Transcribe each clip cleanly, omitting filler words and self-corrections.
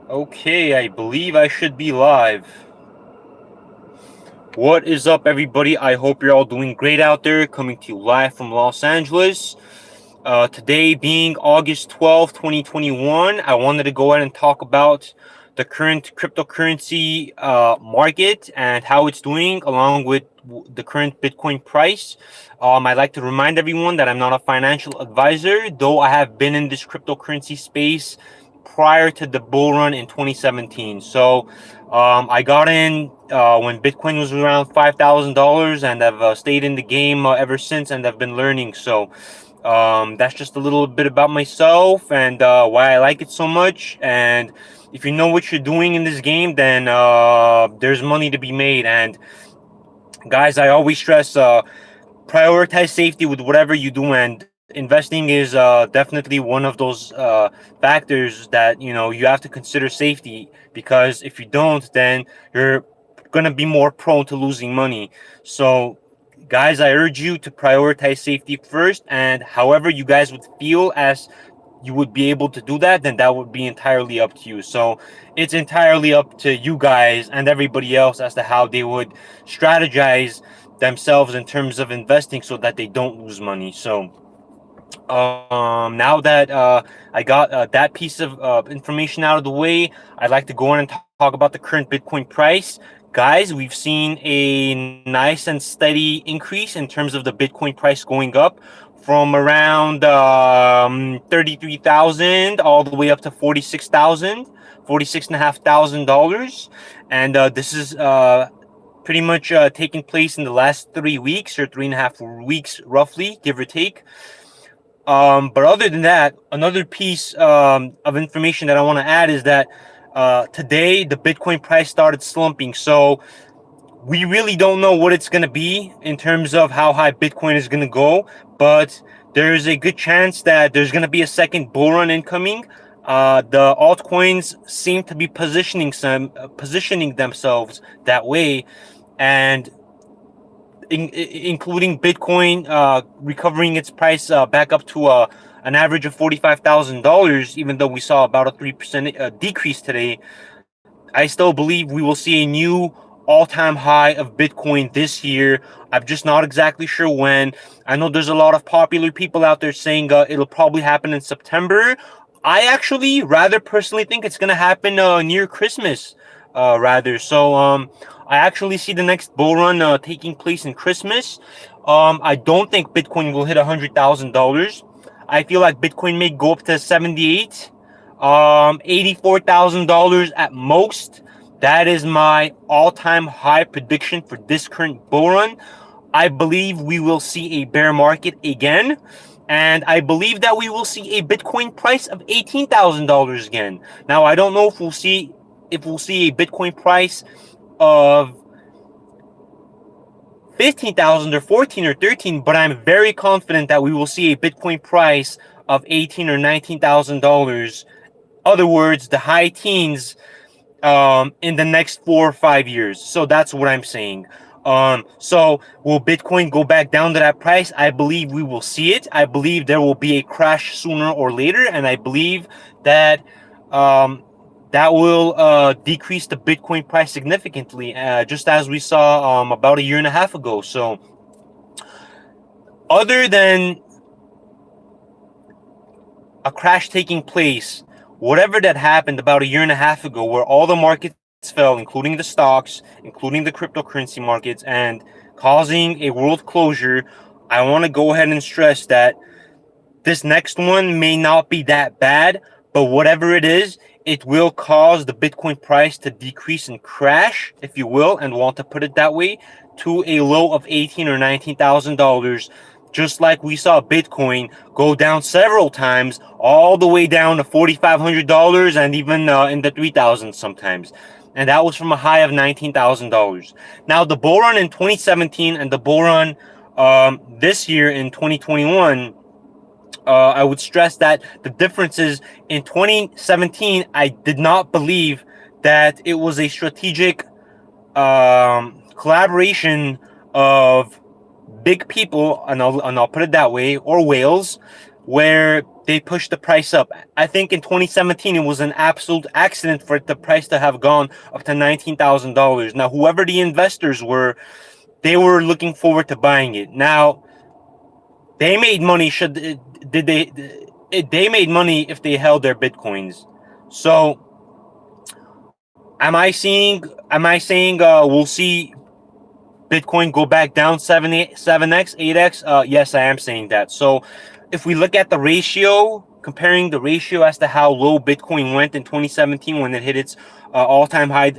Okay, I believe I should be live. What is up, everybody? I hope you're all doing great out there. Coming to you live from Los Angeles. Today being August 12th, 2021, I wanted to go ahead and talk about the current cryptocurrency market and how it's doing, along with the current Bitcoin price. I'd like to remind everyone that I'm not a financial advisor, though I have been in this cryptocurrency space prior to the bull run in 2017. So I got in when Bitcoin was around $5,000, and I've stayed in the game ever since, and I've been learning. So that's just a little bit about myself and why I like it so much. And if you know what you're doing in this game, then there's money to be made. And guys, I always stress prioritize safety with whatever you do, and investing is definitely one of those factors that you have to consider safety, because if you don't, then you're gonna be more prone to losing money. So guys, I urge you to prioritize safety first, and however you guys would feel as you would be able to do that, then that would be entirely up to you. So it's entirely up to you guys and everybody else as to how they would strategize themselves in terms of investing so that they don't lose money. So now that I got that piece of information out of the way, I'd like to go in and talk about the current Bitcoin price. Guys, we've seen a nice and steady increase in terms of the Bitcoin price going up from around 33,000 all the way up to 46,000, $46,500. And this is pretty much taking place in the last 3 weeks or 3.5 weeks, roughly, give or take. But other than that, another piece of information that I want to add is that today the Bitcoin price started slumping. So we really don't know what it's going to be in terms of how high Bitcoin is going to go. But there's a good chance that there's going to be a second bull run incoming. The altcoins seem to be positioning themselves that way, and including Bitcoin recovering its price back up to an average of $45,000, even though we saw about a 3% decrease today. I still believe we will see a new all-time high of Bitcoin this year. I'm just not exactly sure when. I know there's a lot of popular people out there saying it'll probably happen in September. I actually rather personally think it's gonna happen near Christmas, rather. So I actually see the next bull run taking place in Christmas. I don't think Bitcoin will hit $100,000. I feel like Bitcoin may go up to 78, $84,000 at most. That is my all-time high prediction for this current bull run. I believe we will see a bear market again, and I believe that we will see a Bitcoin price of $18,000 again. Now, I don't know if we'll see a Bitcoin price of 15,000 or 14 or 13, but I'm very confident that we will see a Bitcoin price of 18 or $19,000. Other words, the high teens in the next 4 or 5 years. So that's what I'm saying. So will Bitcoin go back down to that price? I believe we will see it. I believe there will be a crash sooner or later, and I believe that um, that will decrease the Bitcoin price significantly, just as we saw about a year and a half ago. So, other than a crash taking place, whatever that happened about a year and a half ago, where all the markets fell, including the stocks, including the cryptocurrency markets, and causing a world closure, I want to go ahead and stress that this next one may not be that bad, but whatever it is, it will cause the Bitcoin price to decrease and crash, if you will, and want to put it that way, to a low of $18,000 or $19,000, just like we saw Bitcoin go down several times, all the way down to $4,500 and even in the 3,000 sometimes. And that was from a high of $19,000. Now, the bull run in 2017 and the bull run this year in 2021, I would stress that the difference is in 2017, I did not believe that it was a strategic collaboration of big people, and I'll put it that way, or whales, where they pushed the price up. I think in 2017 it was an absolute accident for the price to have gone up to $19,000. Now, whoever the investors were, they were looking forward to buying it. Now, they made money. Did they? They made money if they held their bitcoins. So, Am I saying we'll see Bitcoin go back down 7x, 8x? Yes, I am saying that. So if we look at the ratio, comparing the ratio as to how low Bitcoin went in 2017 when it hit its all-time high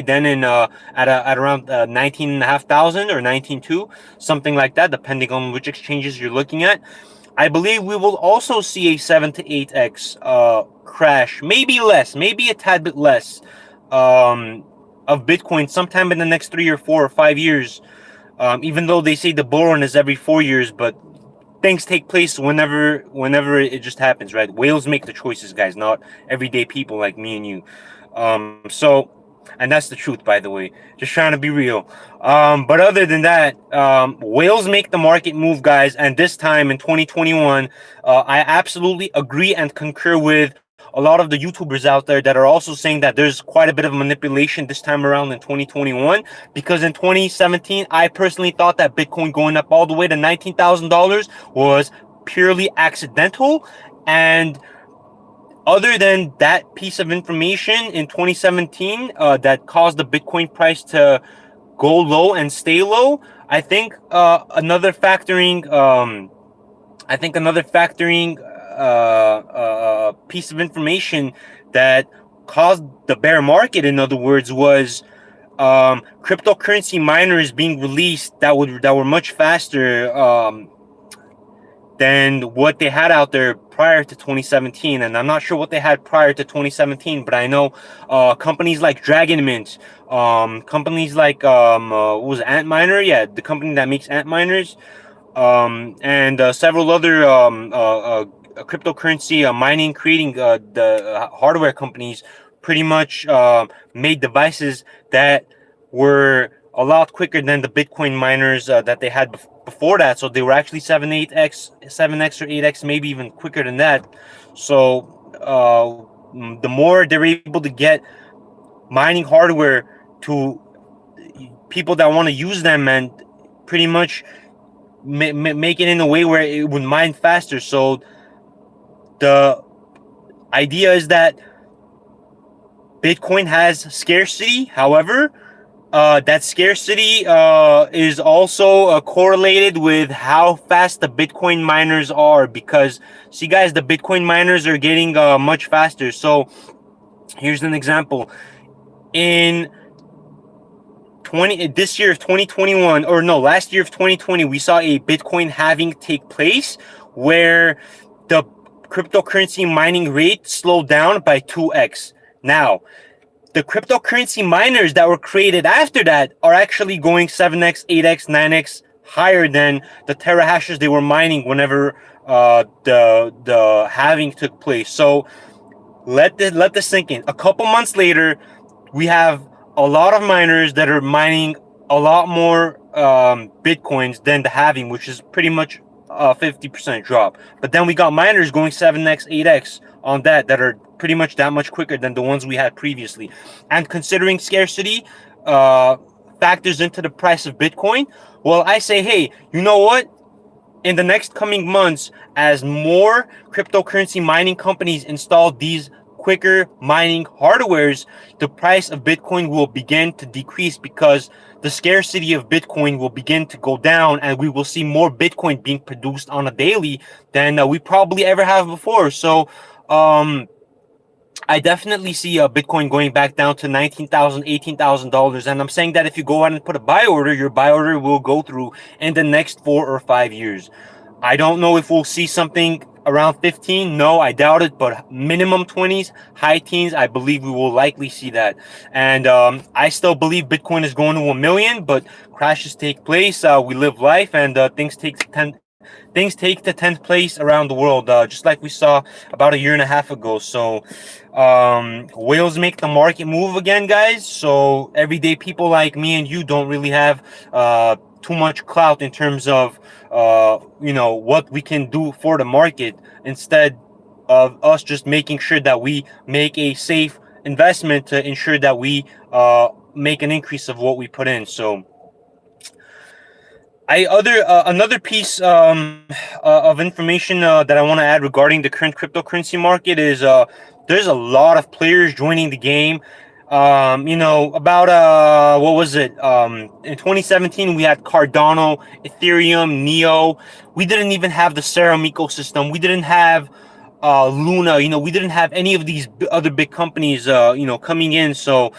then in at around 19,500 or 19,200, something like that, depending on which exchanges you're looking at. I believe we will also see a 7 to 8x crash, maybe less, maybe a tad bit less, of Bitcoin sometime in the next 3 or 4 or 5 years. Even though they say the bull run is every 4 years, but things take place whenever it just happens, right? Whales make the choices, guys, not everyday people like me and you. And that's the truth, by the way. Just trying to be real. But other than that, whales make the market move, guys. And this time in 2021, I absolutely agree and concur with a lot of the YouTubers out there that are also saying that there's quite a bit of manipulation this time around in 2021. Because in 2017, I personally thought that Bitcoin going up all the way to $19,000 was purely accidental. And other than that piece of information in 2017 that caused the Bitcoin price to go low and stay low, I think another factoring piece of information that caused the bear market, in other words, was cryptocurrency miners being released that were much faster than what they had out there prior to 2017. And I'm not sure what they had prior to 2017, but I know companies like Dragon Mint, companies like what was it, Antminer? Yeah, the company that makes Antminers, and several other cryptocurrency mining, creating the hardware companies pretty much made devices that were a lot quicker than the Bitcoin miners that they had before that. So they were actually 7x or 8x, maybe even quicker than that. So the more they're able to get mining hardware to people that want to use them, and pretty much make it in a way where it would mine faster. So the idea is that Bitcoin has scarcity. However, that scarcity is also correlated with how fast the Bitcoin miners are, because see, guys, the Bitcoin miners are getting much faster. So here's an example. In this year of 2021, or no, last year of 2020, we saw a Bitcoin halving take place where the cryptocurrency mining rate slowed down by 2x. Now, the cryptocurrency miners that were created after that are actually going 7x, 8x, 9x higher than the terahashes they were mining whenever the halving took place. So let this sink in. A couple months later, we have a lot of miners that are mining a lot more bitcoins than the halving, which is pretty much a 50% drop. But then we got miners going 7x, 8x on that are pretty much that much quicker than the ones we had previously. And considering scarcity factors into the price of Bitcoin, well, I say, hey, you know what? In the next coming months, as more cryptocurrency mining companies install these quicker mining hardwares, the price of Bitcoin will begin to decrease, because the scarcity of Bitcoin will begin to go down, and we will see more Bitcoin being produced on a daily than we probably ever have before. So I definitely see Bitcoin going back down to $19,000, $18,000, and I'm saying that if you go out and put a buy order, your buy order will go through in the next 4 or 5 years. I don't know if we'll see something around 15. No, I doubt it, but minimum 20s, high teens, I believe we will likely see that. And I still believe Bitcoin is going to 1 million, but crashes take place. We live life, and things take the 10th place around the world, just like we saw about a year and a half ago. So whales make the market move again, guys. So everyday people like me and you don't really have too much clout in terms of what we can do for the market, instead of us just making sure that we make a safe investment to ensure that we make an increase of what we put in. So I other another piece of information that I want to add regarding the current cryptocurrency market is there's a lot of players joining the game. About what was it? In 2017 we had Cardano, Ethereum, Neo. We didn't even have the Serum ecosystem. We didn't have Luna. We didn't have any of these other big companies coming in. So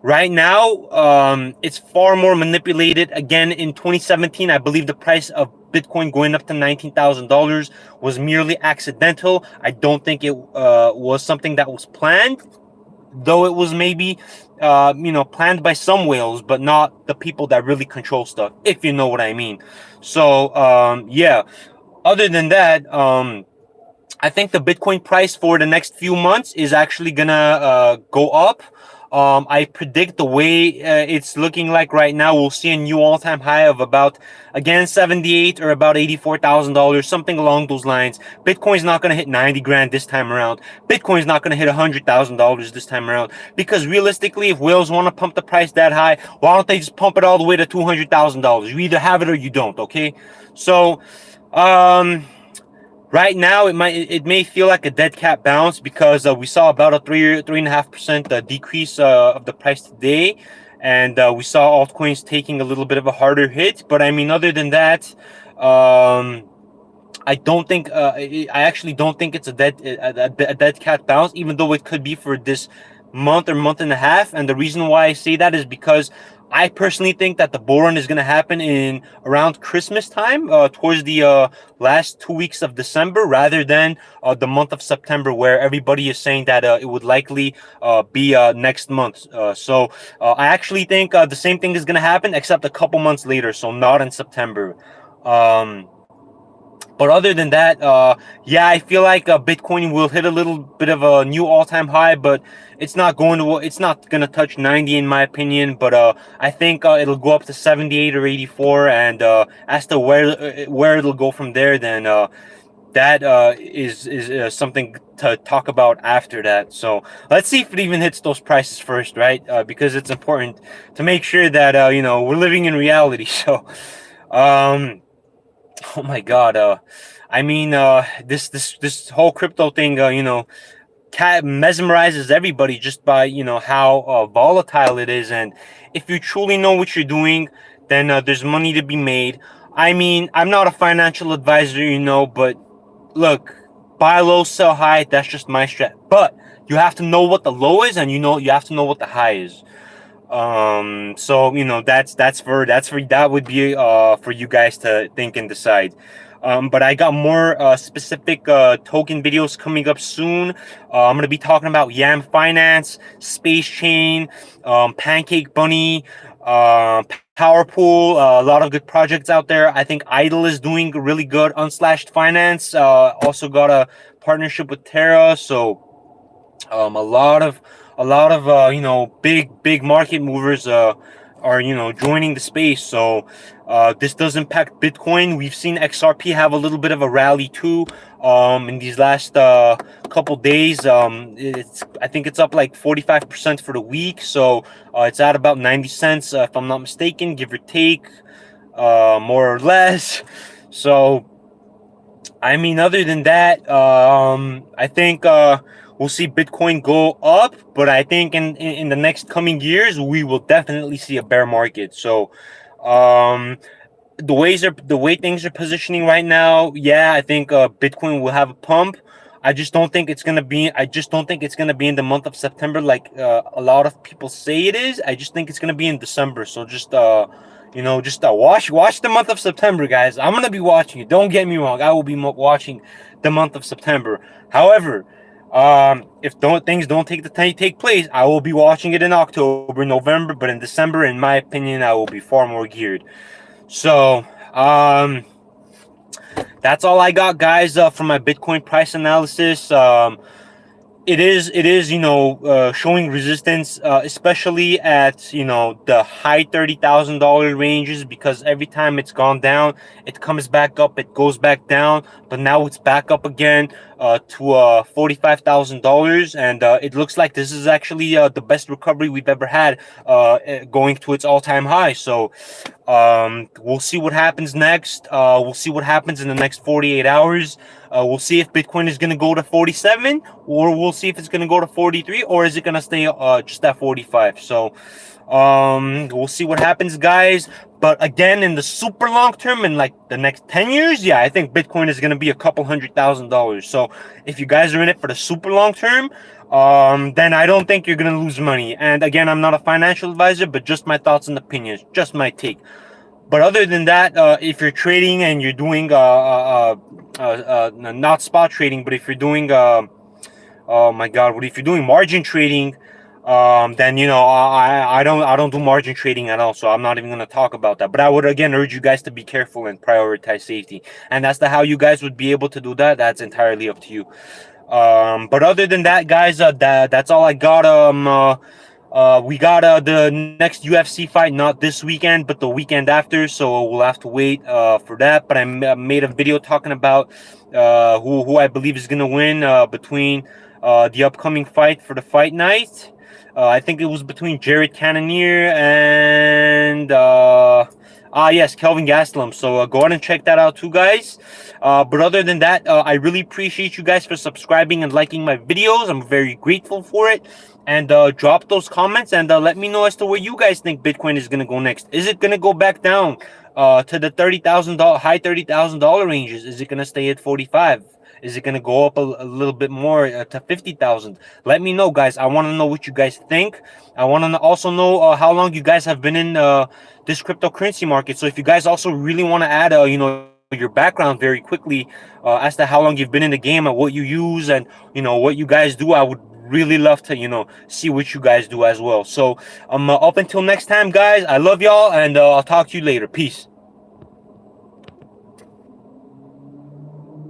right now, it's far more manipulated. Again, in 2017, I believe the price of Bitcoin going up to $19,000 was merely accidental. I don't think it was something that was planned, though it was maybe, planned by some whales, but not the people that really control stuff, if you know what I mean. So, yeah. Other than that, I think the Bitcoin price for the next few months is actually gonna go up. I predict the way it's looking like right now, we'll see a new all-time high of about, again, 78 or about $84,000, something along those lines. Bitcoin's not gonna hit 90 grand this time around. Bitcoin's not gonna hit $100,000 this time around, because realistically, if whales want to pump the price that high, why don't they just pump it all the way to $200,000? You either have it or you don't. Okay, so. Right now, it may feel like a dead cat bounce, because we saw about a 3.5% decrease of the price today, and we saw altcoins taking a little bit of a harder hit. But I mean, other than that, um, I don't think I actually don't think it's a dead cat bounce, even though it could be for this month or month and a half. And the reason why I say that is because I personally think that the bull run is going to happen in around Christmas time, towards the last 2 weeks of December, rather than the month of September, where everybody is saying that it would likely be next month. So I actually think the same thing is going to happen, except a couple months later, so not in September. But other than that, yeah, I feel like Bitcoin will hit a little bit of a new all-time high, but it's not going to touch 90 in my opinion. But I think it'll go up to 78 or 84, and as to where it'll go from there, then that is something to talk about after that. So let's see if it even hits those prices first, right? Because it's important to make sure that we're living in reality. So. Um, Oh my God. I mean, this whole crypto thing, mesmerizes everybody just by how volatile it is, and if you truly know what you're doing, then there's money to be made. I mean, I'm not a financial advisor, but look, buy low, sell high. That's just my strat. But you have to know what the low is, and you have to know what the high is. So that would be for you guys to think and decide. But I got more specific token videos coming up soon. I'm gonna be talking about Yam Finance, Space Chain, Pancake Bunny, Powerpool. A lot of good projects out there. I think Idle is doing really good. Unslashed Finance also got a partnership with Terra. So a lot of big market movers are joining the space. So this does impact Bitcoin. We've seen XRP have a little bit of a rally too in these last couple days. I think it's up like 45% for the week. So it's at about 90 cents if I'm not mistaken, give or take, more or less. So I mean, other than that, I think we'll see Bitcoin go up, but I think in the next coming years we will definitely see a bear market. So, um, the way things are positioning right now, yeah, I think Bitcoin will have a pump. I just don't think it's gonna be in the month of September like a lot of people say it is. I just think it's gonna be in December. So just watch the month of September, guys. I'm gonna be watching it. Don't get me wrong. I will be watching the month of September. However, if things don't take place, I will be watching it in October, November. But in December, in my opinion, I will be far more geared. So, that's all I got, guys, for my Bitcoin price analysis. it is showing resistance, especially at the high $30,000 ranges, because every time it's gone down it comes back up, it goes back down, but now it's back up again to $45,000, and it looks like this is actually the best recovery we've ever had, going to its all-time high. So we'll see what happens next. We'll see what happens in the next 48 hours. We'll see if Bitcoin is going to go to 47, or we'll see if it's going to go to 43, or is it going to stay just at 45. So we'll see what happens, guys. But again, in the super long term, in like the next 10 years, yeah, I think Bitcoin is going to be a couple $100,000. So if you guys are in it for the super long term, then I don't think you're going to lose money. And again, I'm not a financial advisor, but just my thoughts and opinions, just my take. But other than that, if you're trading and you're doing not spot trading, but if you're doing oh my God, what if you're doing margin trading? Then I don't do margin trading at all, so I'm not even gonna talk about that. But I would again urge you guys to be careful and prioritize safety. And that's how you guys would be able to do that. That's entirely up to you. But other than that, guys, that's all I got. We got the next UFC fight, not this weekend, but the weekend after. So we'll have to wait for that. But I made a video talking about who I believe is gonna win between the upcoming fight for the fight night. I think it was between Jared Cannonier and yes, Kelvin Gastelum. So go ahead and check that out too, guys. But other than that, I really appreciate you guys for subscribing and liking my videos. I'm very grateful for it. And drop those comments and let me know as to where you guys think Bitcoin is gonna go next. Is it gonna go back down to the high $30,000 ranges? Is it gonna stay at 45? Is it gonna go up a little bit more to 50,000? Let me know, guys. I want to know what you guys think. I want to also know how long you guys have been in this cryptocurrency market. So if you guys also really want to add, your background very quickly as to how long you've been in the game and what you use and what you guys do, I would really love to see what you guys do as well. So up until next time, guys, I love y'all, and I'll talk to you later. Peace.